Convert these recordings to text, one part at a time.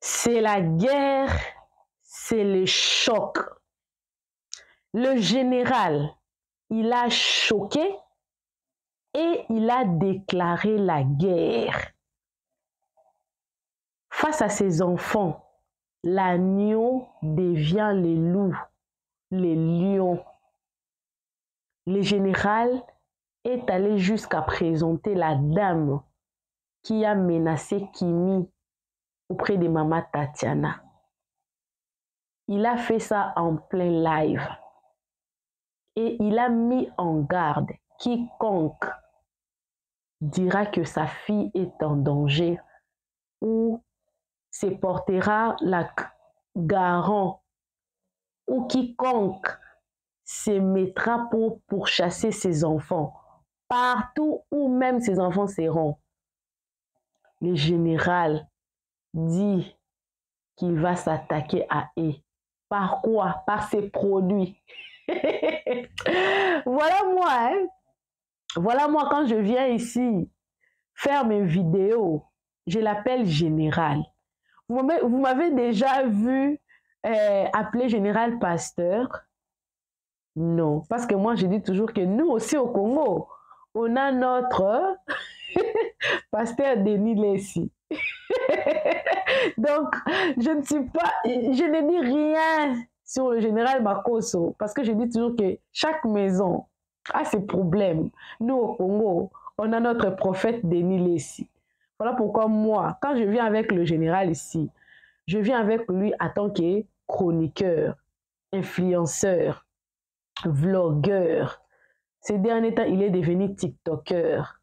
c'est la guerre, c'est le choc. Le général, il a choqué et il a déclaré la guerre. Face à ses enfants, l'agneau devient le loup, le lion. Le général est allé jusqu'à présenter la dame qui a menacé Kimi auprès de Maman Tatiana. Il a fait ça en plein live. Et il a mis en garde quiconque dira que sa fille est en danger ou se portera la garant ou quiconque se mettra pour pourchasser ses enfants partout où même ses enfants seront. Le général dit qu'il va s'attaquer à eux. Par quoi? Par ses produits. Voilà moi, hein? Voilà moi quand je viens ici faire mes vidéos, je l'appelle général. Vous m'avez déjà vu appeler général pasteur? Non, parce que moi je dis toujours que nous aussi au Congo, on a notre pasteur Denis Lessi. Donc, je ne dis rien sur le général Makosso, parce que je dis toujours que chaque maison a ses problèmes. Nous, au Congo, on a notre prophète Denis Lessi. Voilà pourquoi moi, quand je viens avec le général ici, je viens avec lui en tant que chroniqueur, influenceur, vlogueur. Ces derniers temps, il est devenu TikToker.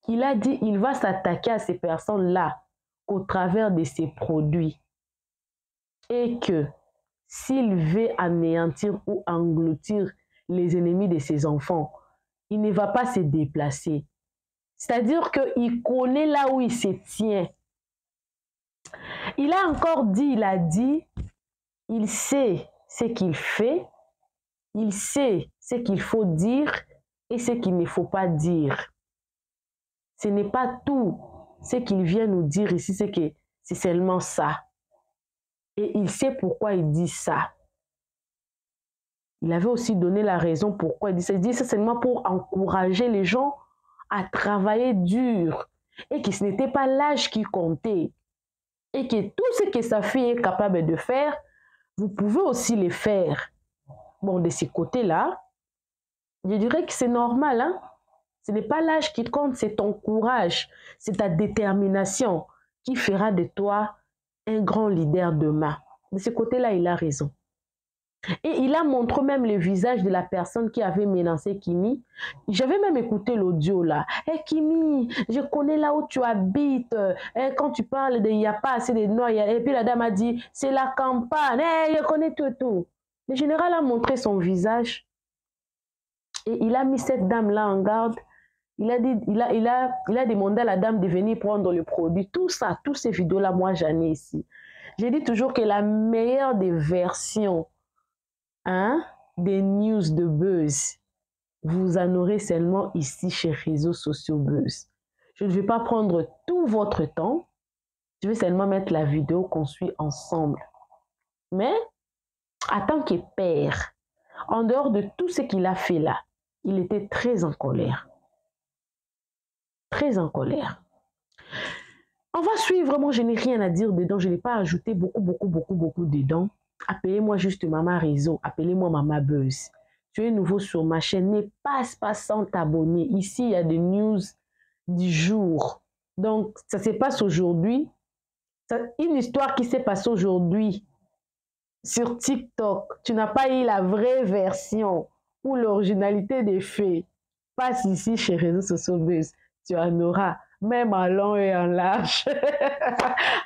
Il a dit qu'il va s'attaquer à ces personnes-là au travers de ses produits. Et que s'il veut anéantir ou engloutir les ennemis de ses enfants, il ne va pas se déplacer. C'est-à-dire qu'il connaît là où il se tient. Il a encore dit, il a dit, il sait ce qu'il fait, il sait ce qu'il faut dire et ce qu'il ne faut pas dire. Ce n'est pas tout ce qu'il vient nous dire ici, c'est que c'est seulement ça. Et il sait pourquoi il dit ça. Il avait aussi donné la raison pourquoi il dit ça. Il dit ça seulement pour encourager les gens à travailler dur. Et que ce n'était pas l'âge qui comptait. Et que tout ce que sa fille est capable de faire, vous pouvez aussi le faire. Bon, de ce côté-là, je dirais que c'est normal, hein? Ce n'est pas l'âge qui compte, c'est ton courage, c'est ta détermination qui fera de toi un grand leader demain. De ce côté-là, il a raison. Et il a montré même le visage de la personne qui avait menacé Kimi. J'avais même écouté l'audio là. Hey Kimi, je connais là où tu habites. Hey, quand tu parles de il n'y a pas assez de noix. Et puis la dame a dit, c'est la campagne. Hey, je connais tout et tout. Le général a montré son visage. Et il a mis cette dame-là en garde. Il a demandé à la dame de venir prendre le produit. Tout ça, toutes ces vidéos-là, moi, j'en ai ici. J'ai dit toujours que la meilleure des versions des news de buzz, vous en aurez seulement ici chez Réseaux Sociaux Buzz. Je ne vais pas prendre tout votre temps. Je vais seulement mettre la vidéo qu'on suit ensemble. Mais, en tant que père, en dehors de tout ce qu'il a fait là, il était très en colère. Très en colère. On va suivre, moi je n'ai rien à dire dedans, je n'ai pas ajouté beaucoup dedans. Appelez-moi juste Maman Réseau, appelez-moi Maman Buzz. Tu es nouveau sur ma chaîne, ne passe pas sans t'abonner. Ici, il y a des news du jour. Donc, ça se passe aujourd'hui. Une histoire qui s'est passée aujourd'hui sur TikTok. Tu n'as pas eu la vraie version ou l'originalité des faits. Passe ici chez Réseaux Sociaux Buzz. Tu en auras, même en long et en large.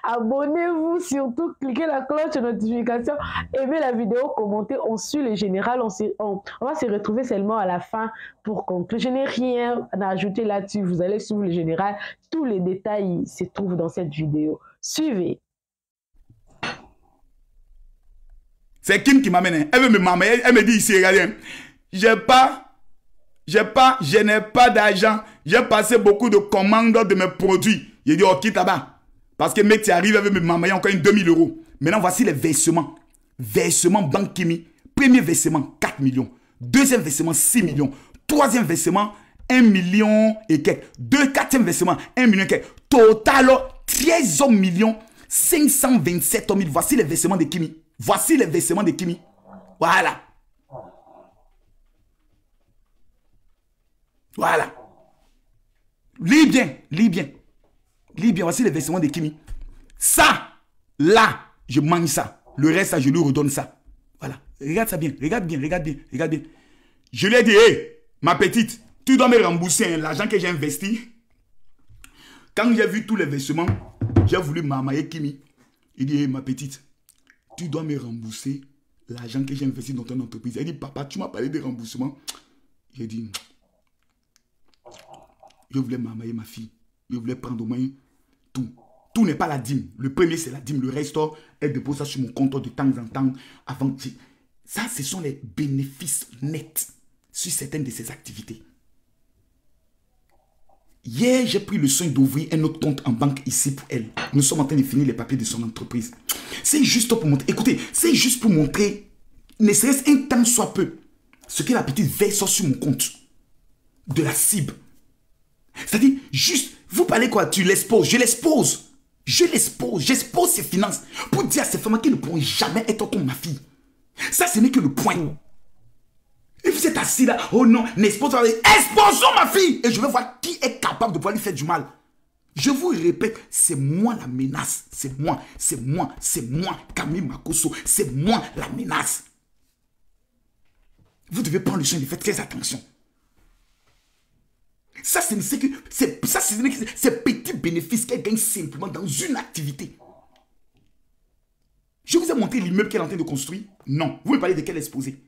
Abonnez-vous, surtout, cliquez la cloche de notification, aimez la vidéo, commentez, on suit le général, on va se retrouver seulement à la fin pour conclure. Je n'ai rien à ajouter là-dessus, vous allez suivre le général, tous les détails se trouvent dans cette vidéo. Suivez. C'est Kim qui m'amène, elle me dit ici, regardez, je n'ai pas d'argent. J'ai passé beaucoup de commandes de mes produits. J'ai dit, oh, quitte là-bas. Parce que mec, tu arrives avec me mamayer encore une 2000 euros. Maintenant, voici les versements. Versement Banque Kimi. Premier versement, 4 millions. Deuxième versement, 6 millions. Troisième versement, 1 million et quelques. Quatrième versement, 1 million et quelques. Total, 13 millions 527 000. Voici les versements de Kimi. Voici les versements de Kimi. Voilà. Voilà. Lis bien, lis bien. Lis bien, voici les versements de Kimi. Ça, là, je mange ça. Le reste, ça, je lui redonne ça. Voilà. Regarde ça bien, regarde bien, regarde bien, regarde bien. Je lui ai dit, hé, ma petite, tu dois me rembourser l'argent que j'ai investi. Quand j'ai vu tous les versements, j'ai voulu m'amayer Kimi. Il dit, hé, ma petite, tu dois me rembourser l'argent que j'ai investi dans ton entreprise. Elle dit, papa, tu m'as parlé de remboursement. J'ai dit, je voulais m'amayer ma fille. Je voulais prendre au moins tout. Tout n'est pas la dîme. Le premier, c'est la dîme. Le reste, elle dépose ça sur mon compte de temps en temps. Avant, ça, ce sont les bénéfices nets sur certaines de ces activités. Hier, j'ai pris le soin d'ouvrir un autre compte en banque ici pour elle. Nous sommes en train de finir les papiers de son entreprise. C'est juste pour montrer, écoutez, c'est juste pour montrer, ne serait-ce un temps soit peu, ce que la petite verse sur mon compte de la cible. C'est-à-dire, juste, vous parlez quoi? Tu l'exposes, je l'expose. Je l'expose, j'expose ses finances pour dire à ces femmes qui ne pourront jamais être comme ma fille. Ça, ce n'est que le point. Et vous êtes assis là, oh non, n'expose pas. Exposons ma fille. Et je vais voir qui est capable de pouvoir lui faire du mal. Je vous répète, c'est moi la menace. C'est moi, c'est moi, c'est moi, Camille Makosso. C'est moi la menace. Vous devez prendre le soin de faire très attention. Ça, c'est que ces petits bénéfices qu'elle gagne simplement dans une activité. Je vous ai montré l'immeuble qu'elle est en train de construire. Non. Vous me parlez de quel exposé.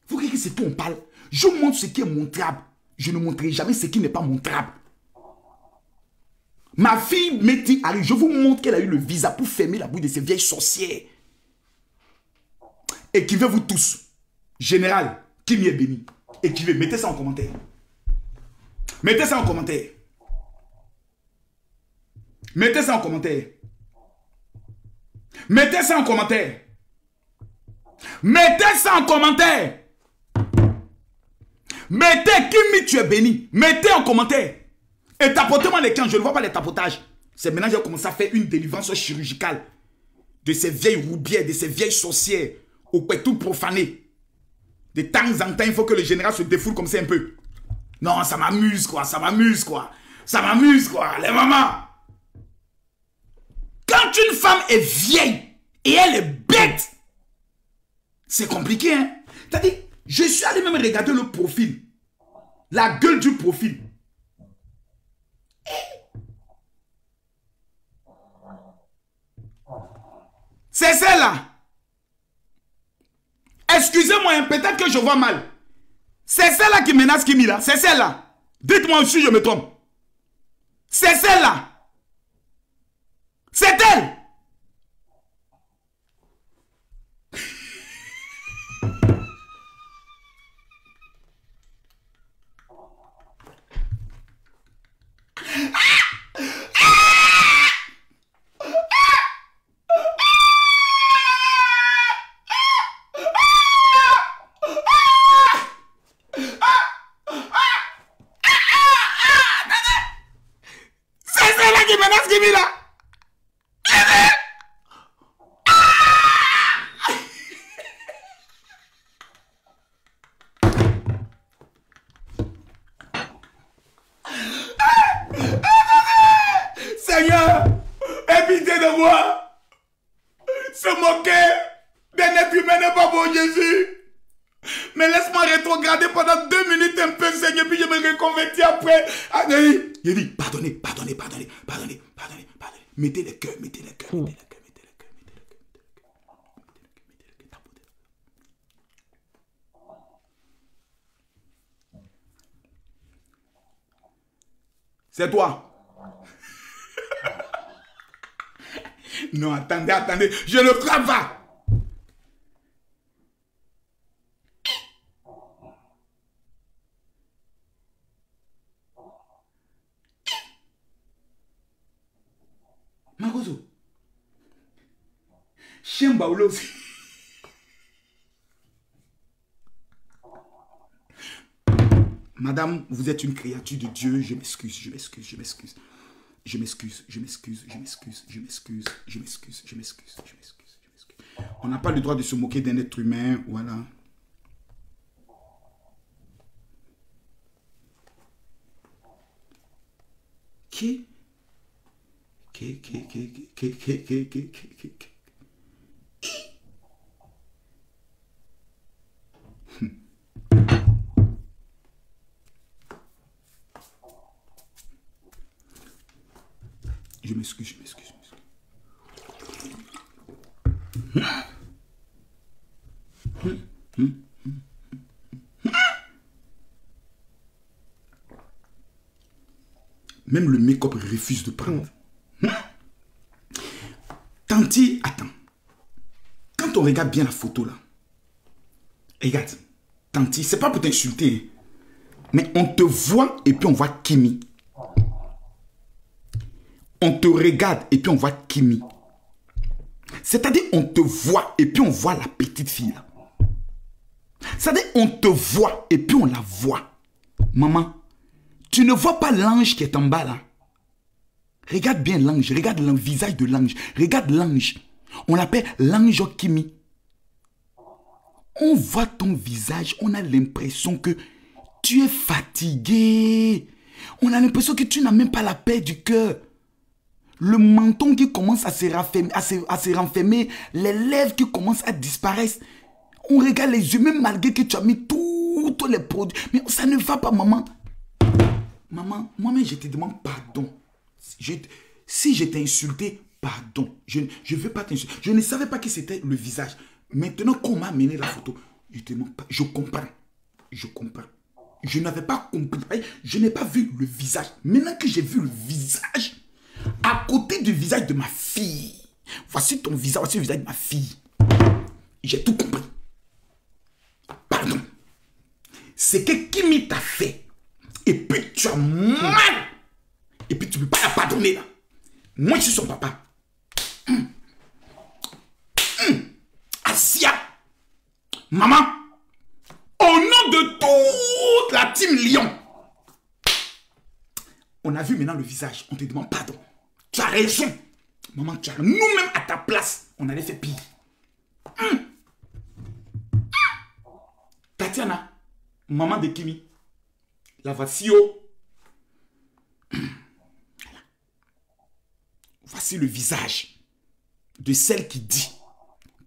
Vous croyez que c'est tout on parle. Je montre ce qui est montrable. Je ne montrerai jamais ce qui n'est pas montrable. Ma fille Métis arrive. Je vous montre qu'elle a eu le visa pour fermer la bouche de ces vieilles sorcières. Écrivez-vous tous. Général, qui m'y est béni. Écrivez, mettez ça en commentaire. Mettez ça en commentaire. Mettez ça en commentaire. Mettez ça en commentaire. Mettez ça en commentaire. Mettez Kimi, tu es béni. Mettez en commentaire. Et tapotez-moi les camps. Je ne vois pas les tapotages. C'est maintenant que j'ai commencé à faire une délivrance chirurgicale de ces vieilles roubières, de ces vieilles sorcières au tout profané. De temps en temps, il faut que le général se défoule comme ça un peu. Non, ça m'amuse quoi, ça m'amuse quoi. Ça m'amuse quoi, les mamans. Quand une femme est vieille et elle est bête, c'est compliqué hein. C'est-à-dire, je suis allé même regarder le profil. La gueule du profil. C'est celle-là. Excusez-moi, hein, peut-être que je vois mal. C'est celle-là qui menace Kimi là. C'est celle-là. Dites-moi si je me trompe. C'est celle-là. C'est elle. Seigneur, aie pitié de moi. Se moquer d'un être humain n'est pas bon, Jésus. Mais laisse-moi rétrograder pendant 2 minutes un peu, Seigneur, puis je me reconvertis après. Il dit, pardonnez, pardonnez, pardonnez, pardonnez, pardonnez, pardonnez. Mettez les cœurs, mettez les cœurs, mettez les cœurs, mettez les cœurs, mettez les cœurs, mettez les cœurs, tapotez. C'est toi. Non, attendez, attendez, je ne crois pas. Makoso. Chien Baoula aussi. Madame, vous êtes une créature de Dieu. Je m'excuse, je m'excuse, je m'excuse. Je m'excuse, je m'excuse, je m'excuse, je m'excuse, je m'excuse, je m'excuse, je m'excuse, je m'excuse. On n'a pas le droit de se moquer d'un être humain, voilà. Qui? Je m'excuse, je m'excuse, je m'excuse. Même le make-up refuse de prendre. Tanti, attends. Quand on regarde bien la photo là, regarde, Tanti, c'est pas pour t'insulter, mais on te voit et puis on voit Kimi. On te regarde et puis on voit Kimi. C'est-à-dire on te voit et puis on voit la petite fille là. C'est-à-dire on te voit et puis on la voit. Maman, tu ne vois pas l'ange qui est en bas là. Regarde bien l'ange, regarde le visage de l'ange. Regarde l'ange. On l'appelle l'ange Kimi. On voit ton visage, on a l'impression que tu es fatigué. On a l'impression que tu n'as même pas la paix du cœur. Le menton qui commence à se renfermer, les lèvres qui commencent à disparaître. On regarde les yeux, même malgré que tu as mis tous les produits. Mais ça ne va pas, maman. Maman, moi-même, je te demande pardon. Si je t'ai insulté, pardon. Je ne veux pas t'insulter. Je ne savais pas que c'était le visage. Maintenant qu'on m'a amené la photo, je te demande pas. Je comprends. Je comprends. Je n'avais pas compris. Je n'ai pas vu le visage. Maintenant que j'ai vu le visage, à côté du visage de ma fille. Voici ton visage, voici le visage de ma fille. J'ai tout compris. Pardon. C'est que Kimi t'a fait. Et puis tu as mal. Et puis tu ne peux pas la pardonner là. Moi je suis son papa. Asia. Maman. Au nom de toute la team Lion. On a vu maintenant le visage. On te demande pardon. Tu as raison. Maman, tu as nous-mêmes à ta place. On allait faire pire. Tatiana, maman de Kimi. La voici. Voici le visage de celle qui dit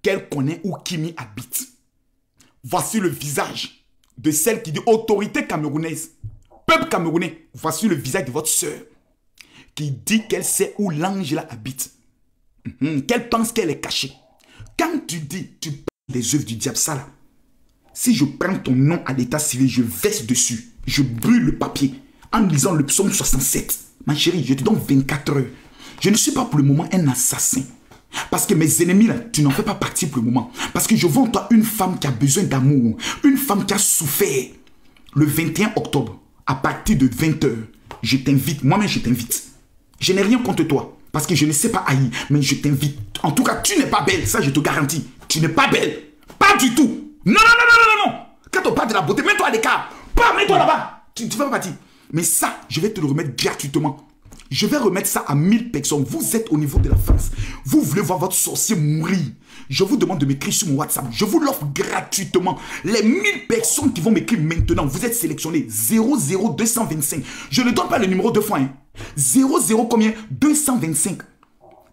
qu'elle connaît où Kimi habite. Voici le visage de celle qui dit autorité camerounaise. Peuple camerounais, voici le visage de votre soeur qui dit qu'elle sait où l'ange là habite. Qu'elle pense qu'elle est cachée. Quand tu dis, tu parles des œuvres du diable, ça là. Si je prends ton nom à l'état civil, je verse dessus. Je brûle le papier en lisant le psaume 67. Ma chérie, je te donne 24 heures. Je ne suis pas pour le moment un assassin. Parce que mes ennemis, là, tu n'en fais pas partie pour le moment. Parce que je vois en toi une femme qui a besoin d'amour. Une femme qui a souffert. Le 21 octobre, à partir de 20 h, je t'invite. Moi-même, je t'invite. Je n'ai rien contre toi. Parce que je ne sais pas haïr. Mais je t'invite. En tout cas, tu n'es pas belle. Ça, je te garantis. Tu n'es pas belle. Pas du tout. Non, non, non, non, non, non. Quand on parle de la beauté, mets-toi à l'écart. Pas, mets-toi là-bas. Tu ne fais pas partie. Mais ça, je vais te le remettre gratuitement. Je vais remettre ça à 1000 personnes. Vous êtes au niveau de la France. Vous voulez voir votre sorcier mourir. Je vous demande de m'écrire sur mon WhatsApp. Je vous l'offre gratuitement. Les 1000 personnes qui vont m'écrire maintenant, vous êtes sélectionnés. 00225. Je ne donne pas le numéro deux fois. 00 combien 225.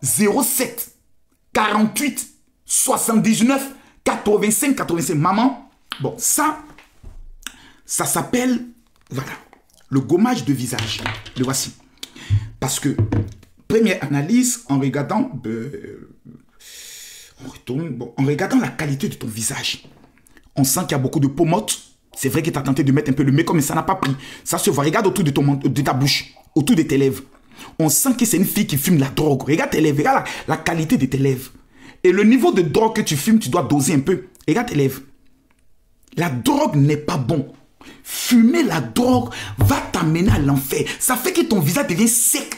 07 48 79 85 85. Maman, bon, ça s'appelle, voilà, le gommage de visage. Le voici. Parce que, première analyse, en regardant, en regardant la qualité de ton visage, on sent qu'il y a beaucoup de pommettes. C'est vrai que tu as tenté de mettre un peu le make-up, mais ça n'a pas pris. Ça se voit. Regarde autour de ta bouche, autour de tes lèvres. On sent que c'est une fille qui fume la drogue. Regarde tes lèvres, regarde la qualité de tes lèvres. Et le niveau de drogue que tu fumes, tu dois doser un peu. Regarde tes lèvres. La drogue n'est pas bon. Fumer la drogue va t'amener à l'enfer. Ça fait que ton visage devient sec.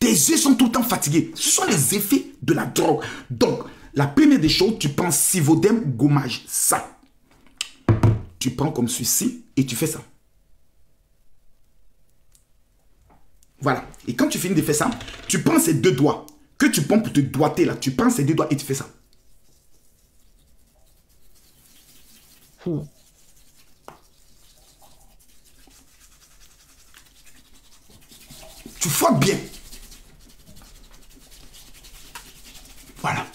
Tes yeux sont tout le temps fatigués. Ce sont les effets de la drogue. Donc, la première des choses, tu prends Sivodem, gommage. Ça. Tu prends comme ceci et tu fais ça. Voilà. Et quand tu finis de faire ça, tu prends ces deux doigts que tu prends pour te doigter là. Tu prends ces deux doigts et tu fais ça. Tu frottes bien. Voilà.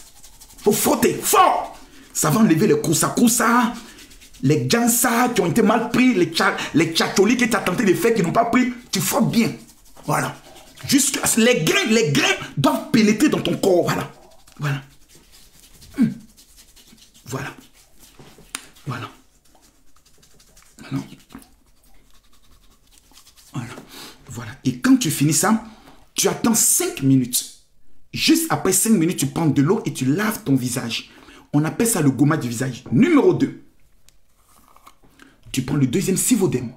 Faut frotter fort. Ça va enlever les kousa, les gansa qui ont été mal pris, les tchatcholis que tu as tenté de faire qui n'ont pas pris. Tu frottes bien. Voilà. Jusqu'à les grains doivent pénétrer dans ton corps. Voilà. Voilà. Voilà. Voilà. Voilà. Voilà. Voilà. Et quand tu finis ça, tu attends 5 minutes. Juste après 5 minutes, tu prends de l'eau et tu laves ton visage. On appelle ça le gommage du visage. Numéro 2. Tu prends le deuxième Sivodem.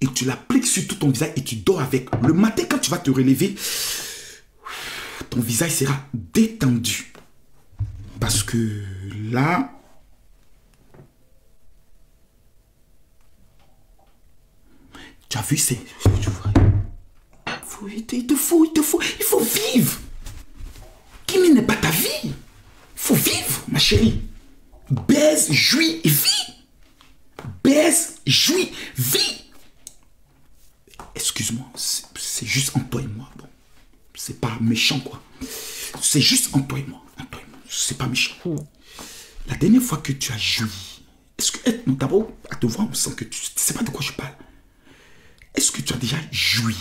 Et tu l'appliques sur tout ton visage et tu dors avec. Le matin, quand tu vas te relever, ton visage sera détendu. Parce que là... Tu as vu, c'est... Il faut vivre. Kimi n'est pas ta vie. Il faut vivre, ma chérie. Baise, jouis et vis. Baise, jouis, vis. Excuse-moi, c'est juste entre toi et moi. Bon, c'est pas méchant, quoi. C'est juste entre toi et moi. C'est pas méchant. La dernière fois que tu as joui, est-ce que, d'abord, à te voir, on sent que tu ne sais pas de quoi je parle. Est-ce que tu as déjà joui?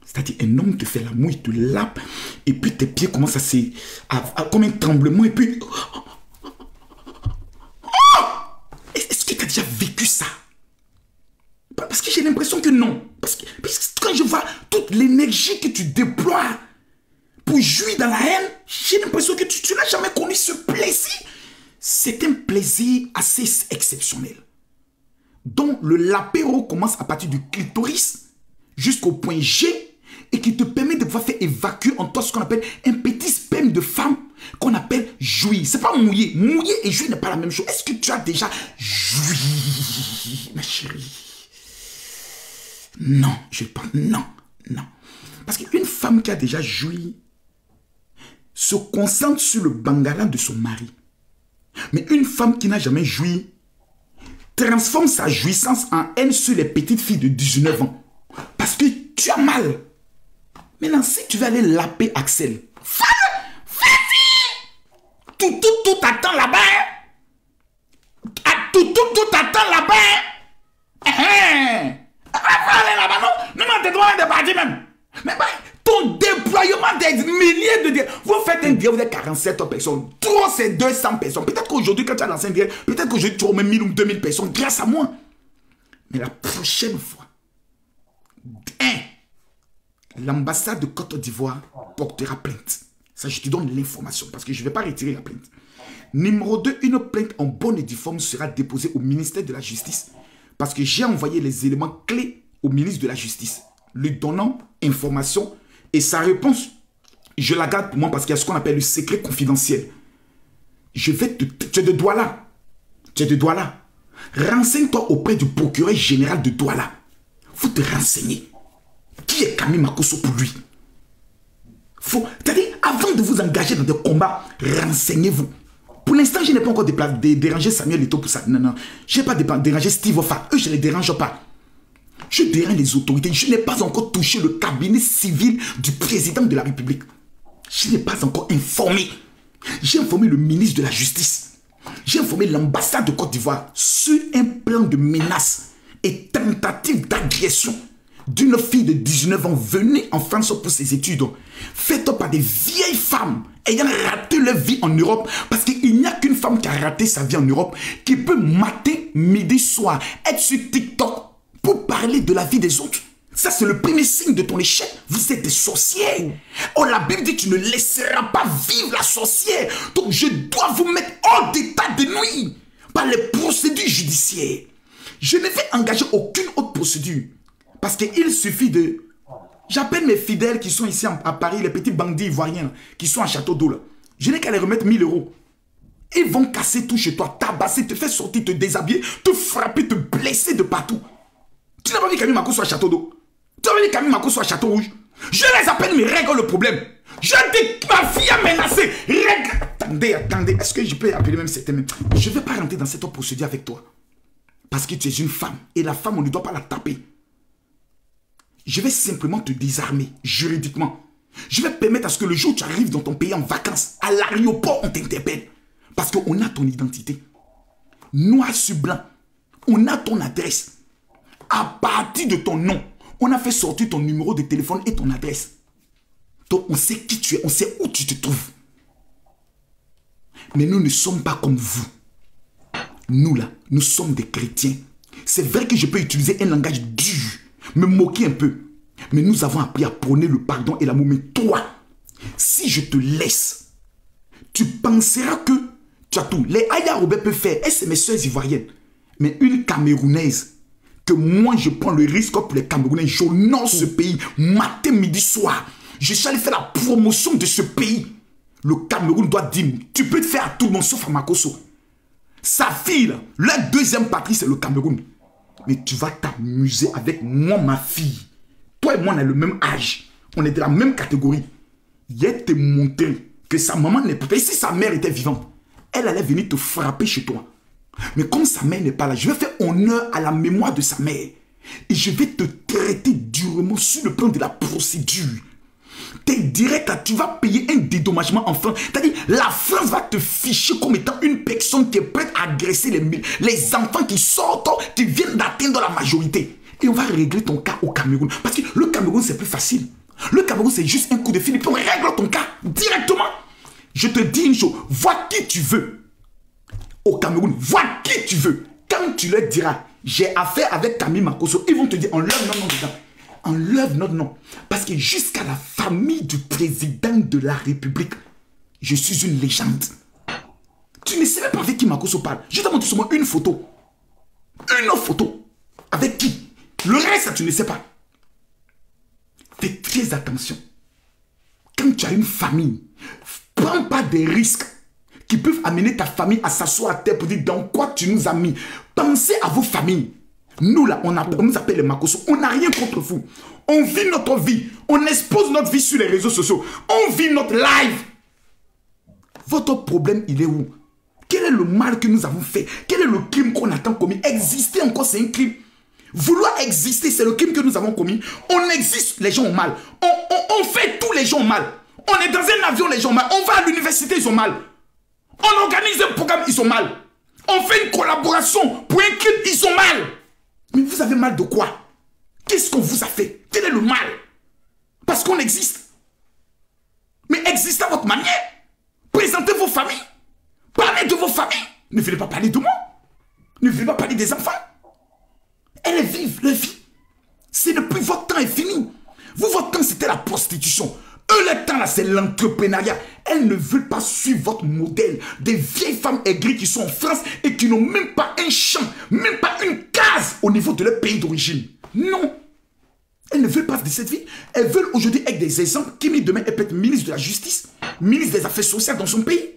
C'est-à-dire, un homme te fait l'amour, il te lappe, et puis tes pieds commencent comme un tremblement, et puis... Est-ce que tu as déjà vécu ça? Parce que j'ai l'impression que non. Parce que quand je vois toute l'énergie que tu déploies pour jouir dans la haine, j'ai l'impression que tu n'as jamais connu ce plaisir. C'est un plaisir assez exceptionnel. Donc, le lapéro commence à partir du clitoris jusqu'au point G et qui te permet de pouvoir faire évacuer en toi ce qu'on appelle un petit sperme de femme qu'on appelle jouir. C'est pas mouiller. Mouiller et jouir n'est pas la même chose. Est-ce que tu as déjà joui, ma chérie? Non, je pense, non. Parce qu'une femme qui a déjà joui se concentre sur le bangala de son mari. Mais une femme qui n'a jamais joui transforme sa jouissance en haine sur les petites filles de 19 ans. Parce que tu as mal. Maintenant, si tu veux aller laper Axel, vas-y! Tout attend là-bas. Tout attend là-bas. Allez là-bas, non, t'es droit de partir même. Mais ton déploiement des milliers de direct. Vous faites un direct, vous êtes 47 personnes. Trop, c'est 200 personnes. Peut-être qu'aujourd'hui, quand tu as lancé un direct, peut-être qu'aujourd'hui, tu auras même 1000 ou 2000 personnes grâce à moi. Mais la prochaine fois, l'ambassade de Côte d'Ivoire portera plainte. Ça, je te donne l'information parce que je ne vais pas retirer la plainte. Numéro 2, une plainte en bonne et due forme sera déposée au ministère de la Justice parce que j'ai envoyé les éléments clés au ministre de la Justice, lui donnant information et sa réponse, je la garde pour moi parce qu'il y a ce qu'on appelle le secret confidentiel. Je vais tu es de Douala. Tu es de Douala. Renseigne-toi auprès du procureur général de Douala. Faut te renseigner. Qui est Camille Makosso pour lui? C'est-à-dire, avant de vous engager dans des combats, renseignez-vous. Pour l'instant, je n'ai pas encore dérangé Samuel Eto'o pour ça. Non. Je n'ai pas dérangé Steve Offa. Eux, je ne les dérange pas. Je dérange les autorités. Je n'ai pas encore touché le cabinet civil du président de la République. Je n'ai pas encore informé. J'ai informé le ministre de la Justice. J'ai informé l'ambassade de Côte d'Ivoire sur un plan de menace et tentative d'agression d'une fille de 19 ans venue en France pour ses études, faite par des vieilles femmes ayant raté leur vie en Europe, parce qu'il n'y a qu'une femme qui a raté sa vie en Europe qui peut matin, midi, soir, être sur TikTok pour parler de la vie des autres. Ça, c'est le premier signe de ton échec. Vous êtes des sorcières. Oh, la Bible dit, tu ne laisseras pas vivre la sorcière. Donc, je dois vous mettre hors d'état de nuit par les procédures judiciaires. Je ne vais engager aucune autre procédure. Parce qu'il suffit de J'appelle mes fidèles qui sont ici à Paris, les petits bandits ivoiriens qui sont à Château d'Eau. Je n'ai qu'à les remettre 1000 euros. Ils vont casser tout chez toi, tabasser, te faire sortir, te déshabiller, te frapper, te blesser de partout. Tu n'as pas vu Camille Mako soit à Château d'Eau? Tu n'as pas vu Camille Mako soit à Château Rouge? Je les appelle, mais règle le problème. Je dis, ma fille a menacé. Règle. Attendez, est-ce que je peux appeler même certains même? Je ne vais pas rentrer dans cette procédure avec toi. Parce que tu es une femme. Et la femme, on ne doit pas la taper. Je vais simplement te désarmer juridiquement. Je vais permettre à ce que le jour où tu arrives dans ton pays en vacances, à l'aéroport, on t'interpelle. Parce qu'on a ton identité. Noir sur blanc. On a ton adresse. À partir de ton nom, on a fait sortir ton numéro de téléphone et ton adresse. Donc on sait qui tu es, on sait où tu te trouves. Mais nous ne sommes pas comme vous. Nous là, nous sommes des chrétiens. C'est vrai que je peux utiliser un langage dur, me moquer un peu. Mais nous avons appris à prôner le pardon et l'amour. Mais toi, si je te laisse, tu penseras que tu as tout. Les Aya Robert peuvent faire, et c'est mes soeurs ivoiriennes. Mais une Camerounaise, que moi je prends le risque pour les Camerounais, j'honore ce pays, matin, midi, soir. Je suis allé faire la promotion de ce pays. Le Cameroun doit dire, tu peux te faire à tout le monde sauf à Makosso. Sa fille, là, la deuxième patrie, c'est le Cameroun. Mais tu vas t'amuser avec moi, ma fille. Toi et moi, on a le même âge. On est de la même catégorie. Il a te montrer que sa maman n'est pas... Et si sa mère était vivante, elle allait venir te frapper chez toi. Mais comme sa mère n'est pas là, je vais faire honneur à la mémoire de sa mère. Et je vais te traiter durement sur le plan de la procédure. T'es direct, tu vas payer un dédommagement en France. C'est-à-dire, la France va te ficher comme étant une personne qui est prête à agresser les enfants qui sortent, qui viennent d'atteindre la majorité. Et on va régler ton cas au Cameroun. Parce que le Cameroun, c'est plus facile. Le Cameroun, c'est juste un coup de fil et puis on règle ton cas directement. Je te dis une chose, vois qui tu veux. Au Cameroun, vois qui tu veux. Quand tu leur diras, j'ai affaire avec Camille Makosso, ils vont te dire, enlève non, non, dedans. Enlève notre nom. Parce que jusqu'à la famille du président de la République, je suis une légende. Tu ne sais même pas avec qui Makosso parle. Je te montre seulement une photo. Une autre photo. Avec qui? Le reste, tu ne sais pas. Fais très attention. Quand tu as une famille, prends pas des risques qui peuvent amener ta famille à s'asseoir à terre pour dire dans quoi tu nous as mis. Pensez à vos familles. Nous là, on nous appelle les Makosso. On n'a rien contre vous. On vit notre vie. On expose notre vie sur les réseaux sociaux. On vit notre live. Votre problème, il est où? Quel est le mal que nous avons fait? Quel est le crime qu'on a tant commis? Exister encore, c'est un crime. Vouloir exister, c'est le crime que nous avons commis. On existe, les gens ont mal. On fait tous les gens ont mal. On est dans un avion, les gens ont mal. On va à l'université, ils ont mal. On organise un programme, ils ont mal. On fait une collaboration pour un crime, ils ont mal. Mais vous avez mal de quoi? Qu'est-ce qu'on vous a fait? Quel est le mal? Parce qu'on existe. Mais existez à votre manière. Présentez vos familles. Parlez de vos familles. Ne venez pas parler de moi. Ne venez pas parler des enfants. Elle est vive, leur vie. C'est depuis votre temps est fini. Vous, votre temps, c'était la prostitution. Eux, leur temps, là, c'est l'entrepreneuriat. Elles ne veulent pas suivre votre modèle. Des vieilles femmes aigries qui sont en France et qui n'ont même pas un champ, même pas une case au niveau de leur pays d'origine. Non. Elles ne veulent pas de cette vie. Elles veulent aujourd'hui être des exemples. Qui demain, elle peut être ministre de la Justice, ministre des Affaires sociales dans son pays.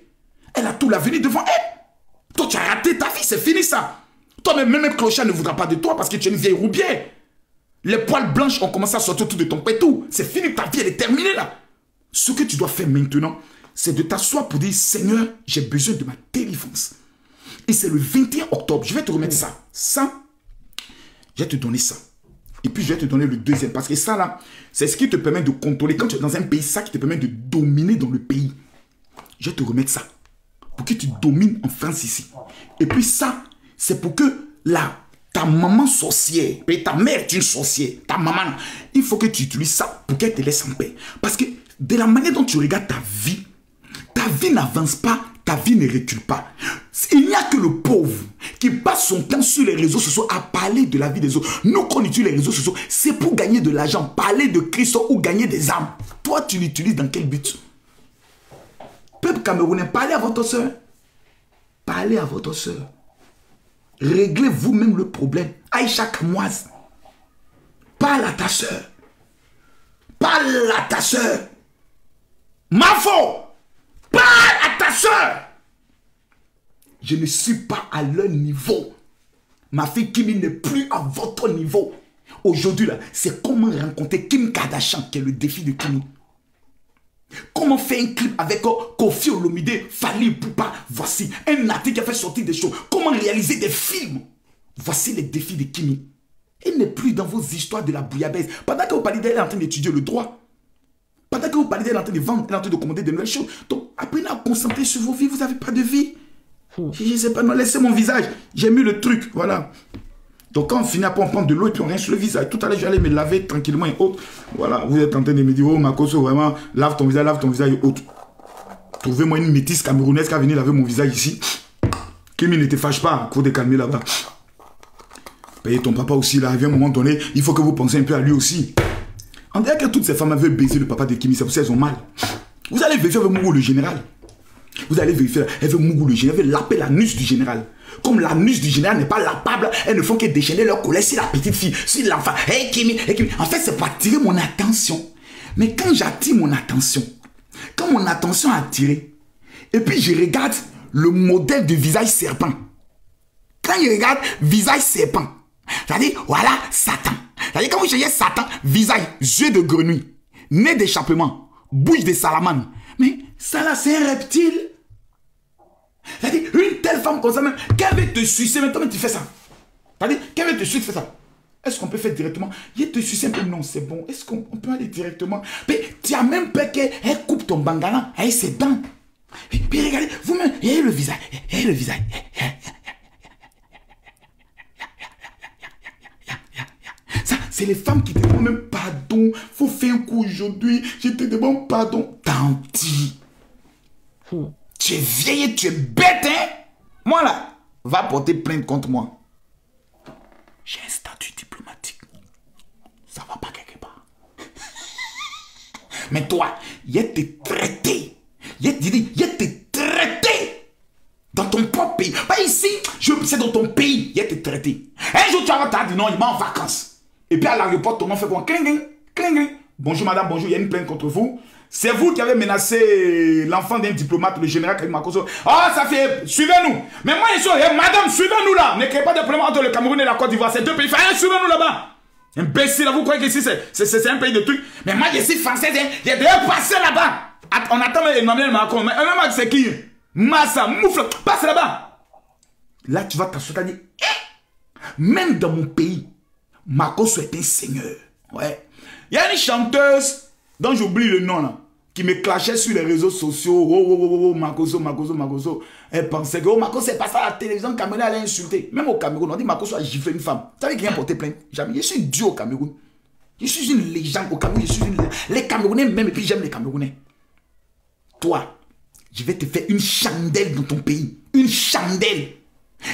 Elle a tout l'avenir devant elle. Toi, tu as raté ta vie, c'est fini ça. Toi-même, même un clochard ne voudra pas de toi parce que tu es une vieille roubière. Les poils blanches ont commencé à sortir tout de ton pétou. C'est fini, ta vie, elle est terminée là. Ce que tu dois faire maintenant, c'est de t'asseoir pour dire, Seigneur, j'ai besoin de ma délivrance. Et c'est le 21 octobre, je vais te remettre ça. Ça, je vais te donner ça. Et puis je vais te donner le deuxième. Parce que ça là, c'est ce qui te permet de contrôler. Quand tu es dans un pays, ça qui te permet de dominer dans le pays. Je vais te remettre ça. Pour que tu domines en France ici. Et puis ça, c'est pour que ta maman sorcière, et ta mère est une sorcière, ta maman, il faut que tu utilises ça pour qu'elle te laisse en paix. Parce que de la manière dont tu regardes ta vie n'avance pas, ta vie ne recule pas. Il n'y a que le pauvre qui passe son temps sur les réseaux sociaux à parler de la vie des autres. Nous, quand on utilise les réseaux sociaux, c'est pour gagner de l'argent, parler de Christ ou gagner des âmes. Toi, tu l'utilises dans quel but? Peuple camerounais, parlez à votre soeur. Parlez à votre soeur. Réglez vous-même le problème. Aïcha Kamoise, parle à ta soeur. Parle à ta soeur. Mafo, parle à ta soeur. Je ne suis pas à leur niveau. Ma fille Kimi n'est plus à votre niveau. Aujourd'hui, là, c'est comment rencontrer Kim Kardashian qui est le défi de Kimi. Comment faire un clip avec Kofi Olomide, Fally Ipupa. Voici un artiste qui a fait sortir des choses. Comment réaliser des films. Voici les défis de Kimi. Elle n'est plus dans vos histoires de la bouillabaisse. Pendant que vous parlez d'elle, elle est en train d'étudier le droit. Pendant que vous parlez d'elle, elle est en train de vendre, elle est en train de commander de nouvelles choses. Donc, apprenez à concentrer sur vos vies. Vous n'avez pas de vie. Je ne sais pas, non, laissez mon visage. J'ai mis le truc, voilà. Donc, quand on finit, après, on prend de l'eau et puis on rince le visage. Tout à l'heure, j'allais me laver tranquillement et autres. Voilà, vous êtes en train de me dire, oh, Makosso, vraiment, lave ton visage et autres. Trouvez-moi une métisse camerounaise qui a venu laver mon visage ici. Kimi ne te fâche pas, faut te calmer là-bas. Payez ton papa aussi, là, à un moment donné, il faut que vous pensiez un peu à lui aussi. On dirait que toutes ces femmes veulent baiser le papa de Kimi, c'est pour ça qu'elles ont mal. Vous allez vérifier avec Mougou le général. Vous allez vérifier, elle veut Mougou le général, elle veut laper l'anus du général. Comme l'anus du général n'est pas lapable, elles ne font que déchaîner leur colère sur la petite fille, sur l'enfant. Hey Kimi, hey Kimi. En fait, c'est pour attirer mon attention. Mais quand j'attire mon attention, quand mon attention est attirée, et puis je regarde le modèle de visage serpent. Quand je regarde visage serpent, c'est-à-dire, voilà, Satan. C'est-à-dire, quand vous cherchez Satan, visage, yeux de grenouille, nez d'échappement, bouche de salamandre. Mais ça là, c'est un reptile. C'est-à-dire, une telle femme comme ça même, qu'elle veut te sucer, mais toi tu fais ça. C'est-à-dire, qu'elle veut te sucer, tu fais ça. Est-ce qu'on peut faire directement? Il te sucer un peu, non, c'est bon. Est-ce qu'on peut aller directement? Mais tu as même peur qu'elle coupe ton bangala avec ses dents. Puis regardez, vous-même, il y a le visage, il y a le visage. Ça, c'est les femmes qui te demandent même pardon. Faut faire un coup aujourd'hui. Je te demande pardon. Tanti. Tu es vieille, tu es bête, hein? Moi là, va porter plainte contre moi. J'ai un statut diplomatique. Ça va pas quelque part. Mais toi, il te traité. Il te traité. Dans ton propre pays. Pas ici, c'est dans ton pays. Il te traité. Un jour, tu vas te dire non, il m'a en vacances. Et puis à l'aéroport, ton nom fait quoi? Cling, cling. Bonjour madame, bonjour, il y a une plainte contre vous. C'est vous qui avez menacé l'enfant d'un diplomate, le général Karim Makosso. Ah, ça fait... Suivez-nous. Mais moi, je suis... madame, suivez-nous là. Ne créez pas de problème entre le Cameroun et la Côte d'Ivoire. C'est deux pays. Suivez-nous là-bas. Imbécile, vous croyez qu'ici, c'est un pays de trucs. Mais moi, je suis français. J'ai déjà passé là-bas. On attend Emmanuel Macron. Mais Emmanuel c'est qui? Massa, moufle. Passe là-bas. Là, tu vas t'assurer. Même dans mon pays, Makosso est un seigneur. Ouais. Il y a une chanteuse dont j'oublie le nom là, qui me clashait sur les réseaux sociaux. Oh, Makosso. Elle pensait que Makosso c'est passé à la télévision camerounaise, elle a insulté. Même au Cameroun, on dit Makosso a giflé une femme. Vous savez qui vient porter plainte? Jamais. Je suis Dieu au Cameroun. Je suis une légende au Cameroun. Les Camerounais même, et puis j'aime les Camerounais. Toi, je vais te faire une chandelle dans ton pays. Une chandelle.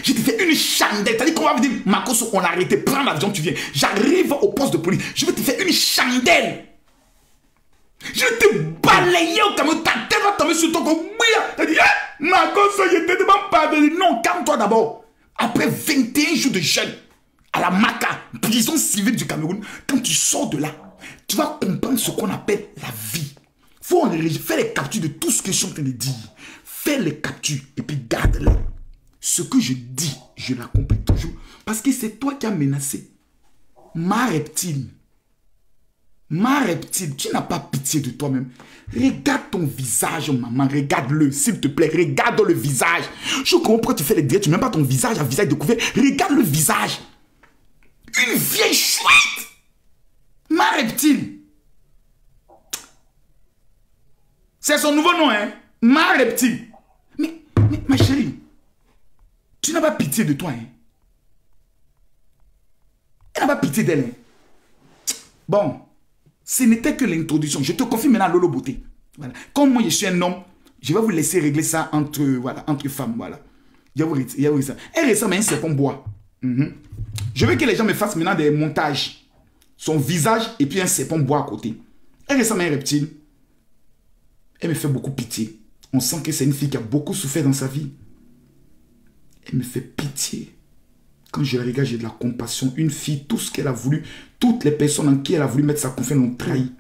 Je te fais une chandelle. T'as dit qu'on va me dire, Makosso, on a arrêté, prends l'avion, tu viens. J'arrive au poste de police. Je vais te faire une chandelle. Je vais te balayer au Cameroun. Ta tête va tomber sur ton corps. T'as dit, Makosso, je te demande pardon. Non, calme-toi d'abord. Après 21 jours de jeûne, à la Maka, prison civile du Cameroun, quand tu sors de là, tu vas comprendre ce qu'on appelle la vie. Faut faire les captures de tout ce que je suis en train de dire. Fais les captures et puis garde-les. Ce que je dis, je l'accomplis toujours. Parce que c'est toi qui as menacé. Ma reptile, tu n'as pas pitié de toi-même. Regarde ton visage, maman. Regarde-le, s'il te plaît. Regarde le visage. Je comprends pourquoi tu fais les directs. Tu n'aimes pas ton visage à visage découvert. Regarde le visage. Une vieille chouette. Ma reptile. C'est son nouveau nom, hein. Ma reptile. Mais ma chérie, tu n'as pas pitié de toi, hein. Elle n'a pas pitié d'elle, hein. Bon, ce n'était que l'introduction. Je te confie maintenant Lolo Beauté. Voilà. Comme moi, je suis un homme, je vais vous laisser régler ça entre femmes. Voilà. Il y a vous ça. Elle ressemble à un serpent bois. Je veux que les gens me fassent maintenant des montages. Son visage et puis un serpent bois à côté. Elle ressemble à un reptile. Elle me fait beaucoup pitié. On sent que c'est une fille qui a beaucoup souffert dans sa vie. Elle me fait pitié. Quand je la regarde, j'ai de la compassion. Une fille, tout ce qu'elle a voulu, toutes les personnes en qui elle a voulu mettre sa confiance l'ont trahi.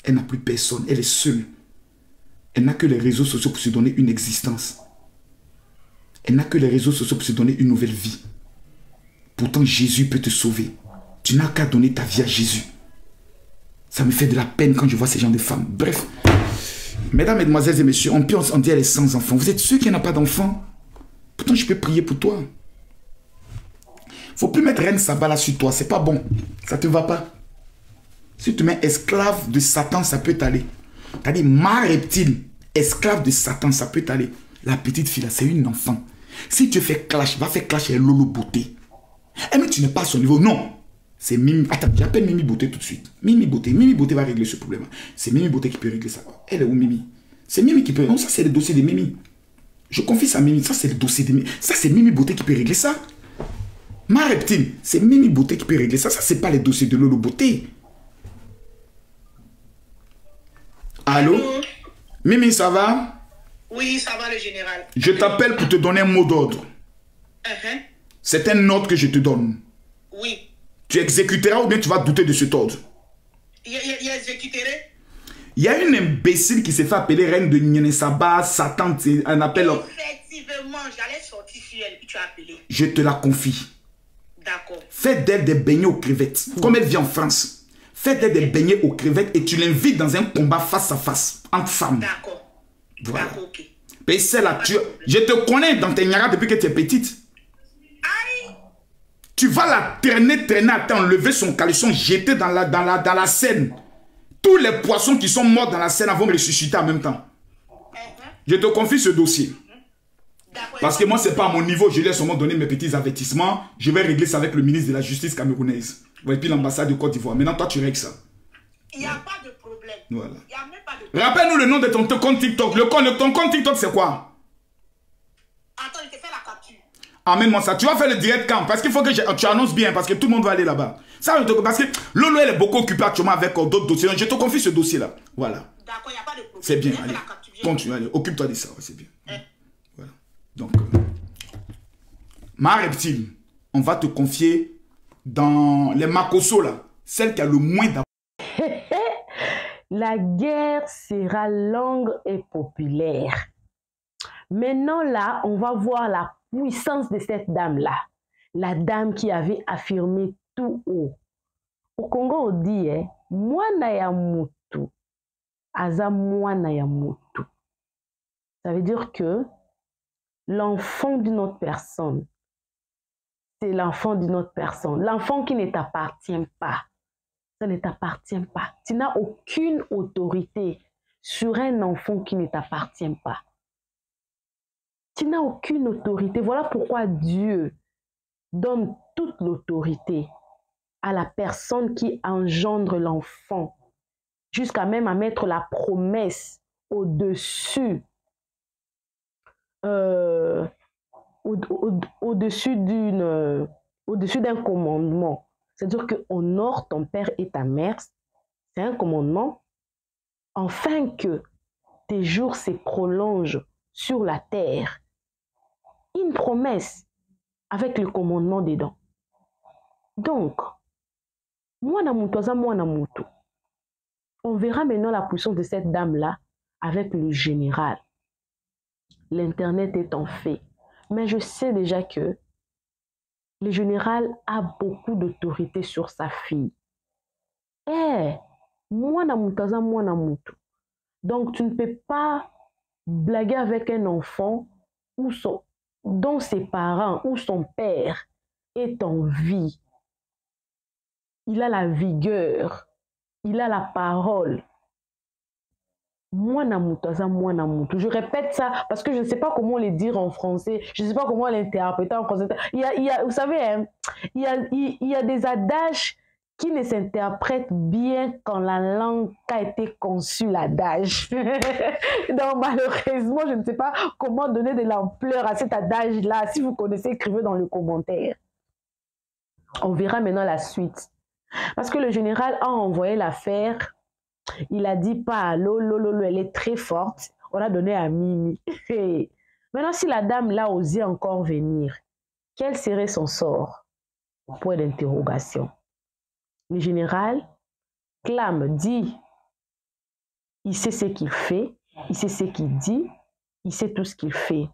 Elle n'a plus personne. Elle est seule. Elle n'a que les réseaux sociaux pour se donner une existence. Elle n'a que les réseaux sociaux pour se donner une nouvelle vie. Pourtant, Jésus peut te sauver. Tu n'as qu'à donner ta vie à Jésus. Ça me fait de la peine quand je vois ces gens de femmes. Bref. Mesdames, mesdemoiselles et messieurs, on dit elle est sans enfants. Vous êtes sûr qu'il n'y en a pas d'enfants? Pourtant, je peux prier pour toi. Faut plus mettre Reine Saba là sur toi. C'est pas bon. Ça te va pas. Si tu mets esclave de Satan, ça peut t'aller. T'as dit ma reptile, esclave de Satan, ça peut t'aller. La petite fille là, c'est une enfant. Si tu fais clash, va faire clash avec Lolo Beauté. Eh mais tu n'es pas à son niveau. Non. C'est Mimi. Attends, j'appelle Mimi Beauté tout de suite. Mimi Beauté va régler ce problème. C'est Mimi Beauté qui peut régler ça. Elle est où Mimi? C'est Mimi qui peut. Non, ça c'est le dossier de Mimi. Je confie ça à Mimi. Ça c'est le dossier de Mimi. Ça c'est Mimi Beauté qui peut régler ça. Ma reptile, c'est Mimi Beauté qui peut régler ça. Ça c'est pas les dossiers de Lolo Beauté. Allô? Mimi, ça va? Oui, ça va le général. Je t'appelle pour te donner un mot d'ordre. C'est un ordre que je te donne. Oui. Tu exécuteras ou bien tu vas douter de cet ordre? Il exécuterait? Il y a une imbécile qui s'est fait appeler reine de Nyenesaba, Satan, un appel. Effectivement, j'allais sortir sur elle, puis tu as appelé. Je te la confie. D'accord. Fais d'elle des beignets aux crevettes, comme elle vit en France. Fais d'elle des beignets aux crevettes et tu l'invites dans un combat face à face, entre femmes. D'accord. Voilà. D'accord, ok. Et c'est là, je te connais dans tes nyaras depuis que tu es petite. Aïe! Tu vas la traîner à t'enlever son caleçon, jeter dans la Seine. Tous les poissons qui sont morts dans la Seine vont ressusciter en même temps. Je te confie ce dossier. Parce que moi, ce n'est pas à mon niveau. Je lui ai seulement donné mes petits avertissements. Je vais régler ça avec le ministre de la Justice camerounaise. Et puis l'ambassade de Côte d'Ivoire. Maintenant, toi, tu règles ça. Il n'y a pas de problème. Voilà. Il n'y a même pas de problème. Rappelle-nous le nom de ton compte TikTok. Ton compte TikTok, c'est quoi? Attends, je te fais la capture. Amène-moi ça. Tu vas faire le direct camp. Parce qu'il faut que tu annonces bien. Parce que tout le monde va aller là-bas. Parce que Lolo, elle est beaucoup occupée actuellement avec d'autres dossiers. Donc, je te confie ce dossier-là. Voilà. D'accord, il n'y a pas de problème. C'est bien. Allez. Continue. Allez. Occupe-toi de ça. Ouais, c'est bien. Voilà. Donc, ma reptile, on va te confier dans les Makosso, là. Celle qui a le moins d'apport. La guerre sera longue et populaire. Maintenant, là, on va voir la puissance de cette dame-là. La dame qui avait affirmé tout haut. Au Congo, on dit, Mwana ya mutu, aza mwana ya mutu. Ça veut dire que l'enfant d'une autre personne, c'est l'enfant d'une autre personne. L'enfant qui ne t'appartient pas. Ça ne t'appartient pas. Tu n'as aucune autorité sur un enfant qui ne t'appartient pas. Tu n'as aucune autorité. Voilà pourquoi Dieu donne toute l'autorité à la personne qui engendre l'enfant, jusqu'à même à mettre la promesse au-dessus au-dessus d'un commandement. C'est-à-dire que honore ton père et ta mère, c'est un commandement, afin que tes jours se prolongent sur la terre. Une promesse avec le commandement dedans. Donc, mwana mutu aza mwana mutu. On verra maintenant la puissance de cette dame-là avec le général. L'Internet est en fait. Mais je sais déjà que le général a beaucoup d'autorité sur sa fille. Mwana mutu aza mwana mutu. Donc, tu ne peux pas blaguer avec un enfant dont ses parents ou son père est en vie. Il a la vigueur. Il a la parole. Mwana mutu aza mwana mutu. Je répète ça parce que je ne sais pas comment le dire en français. Je ne sais pas comment l'interpréter en français. Vous savez, hein, il y a des adages qui ne s'interprètent bien quand la langue a été conçue, l'adage. Donc malheureusement, je ne sais pas comment donner de l'ampleur à cet adage-là. Si vous connaissez, écrivez dans le commentaire. On verra maintenant la suite. Parce que le général a envoyé l'affaire. Il a dit pas à Lolo, elle est très forte. On a donné à Mimi. Maintenant, si la dame là osé encore venir, quel serait son sort? Point d'interrogation. Le général clame, dit il sait ce qu'il fait, il sait ce qu'il dit, il sait tout ce qu'il fait.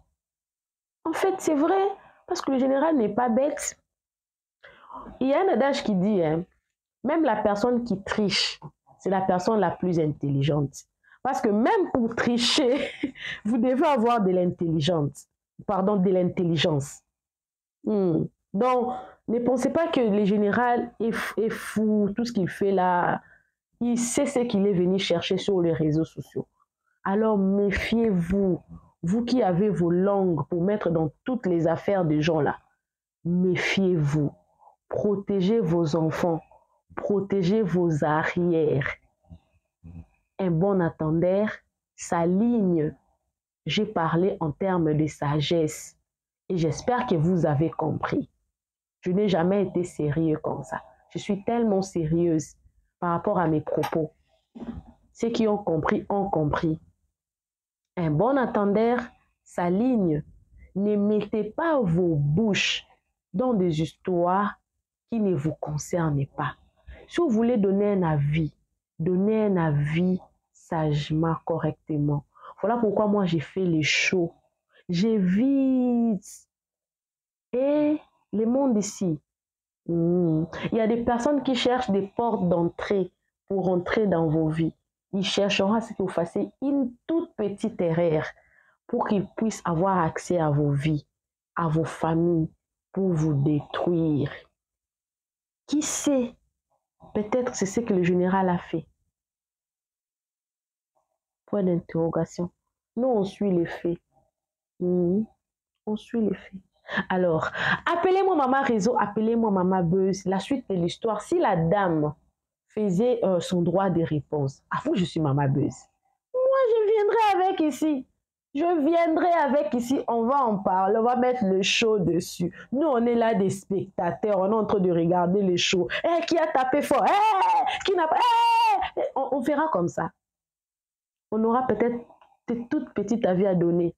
En fait, c'est vrai, parce que le général n'est pas bête. Il y a un adage qui dit, hein, même la personne qui triche, c'est la personne la plus intelligente. Parce que même pour tricher, vous devez avoir de l'intelligence. Pardon, de l'intelligence. Donc, ne pensez pas que le général est fou, tout ce qu'il fait là. Il sait ce qu'il est venu chercher sur les réseaux sociaux. Alors, méfiez-vous. Vous qui avez vos langues pour mettre dans toutes les affaires des gens là, méfiez-vous. Protégez vos enfants. Protégez vos arrières. Un bon attendeur s'aligne. J'ai parlé en termes de sagesse et j'espère que vous avez compris. Je n'ai jamais été sérieux comme ça. Je suis tellement sérieuse par rapport à mes propos. Ceux qui ont compris ont compris. Un bon attendeur s'aligne. Ne mettez pas vos bouches dans des histoires qui ne vous concernent pas. Si vous voulez donner un avis sagement, correctement. Voilà pourquoi moi j'ai fait les shows. J'évite. Et le monde ici, il y a des personnes qui cherchent des portes d'entrée pour entrer dans vos vies. Ils chercheront à ce que vous fassiez une toute petite erreur pour qu'ils puissent avoir accès à vos vies, à vos familles, pour vous détruire. Qui sait? Peut-être c'est ce que le général a fait. Point d'interrogation. Nous, on suit les faits. On suit les faits. Alors, appelez-moi Maman Réseau, appelez-moi Maman Buzz. La suite de l'histoire, si la dame faisait son droit de réponse, vous, je suis Maman Buzz. Moi, je viendrai avec ici. On va en parler, on va mettre le show dessus. Nous, on est là des spectateurs, on est en train de regarder les shows. Qui a tapé fort? Qui n'a pas? On fera comme ça. On aura peut-être de toutes petites avis à donner,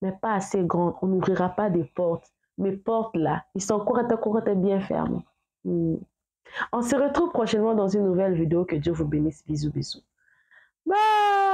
mais pas assez grandes. On n'ouvrira pas des portes. Mes portes là, ils sont courtes bien fermées. On se retrouve prochainement dans une nouvelle vidéo. Que Dieu vous bénisse. Bisous, bisous. Bye!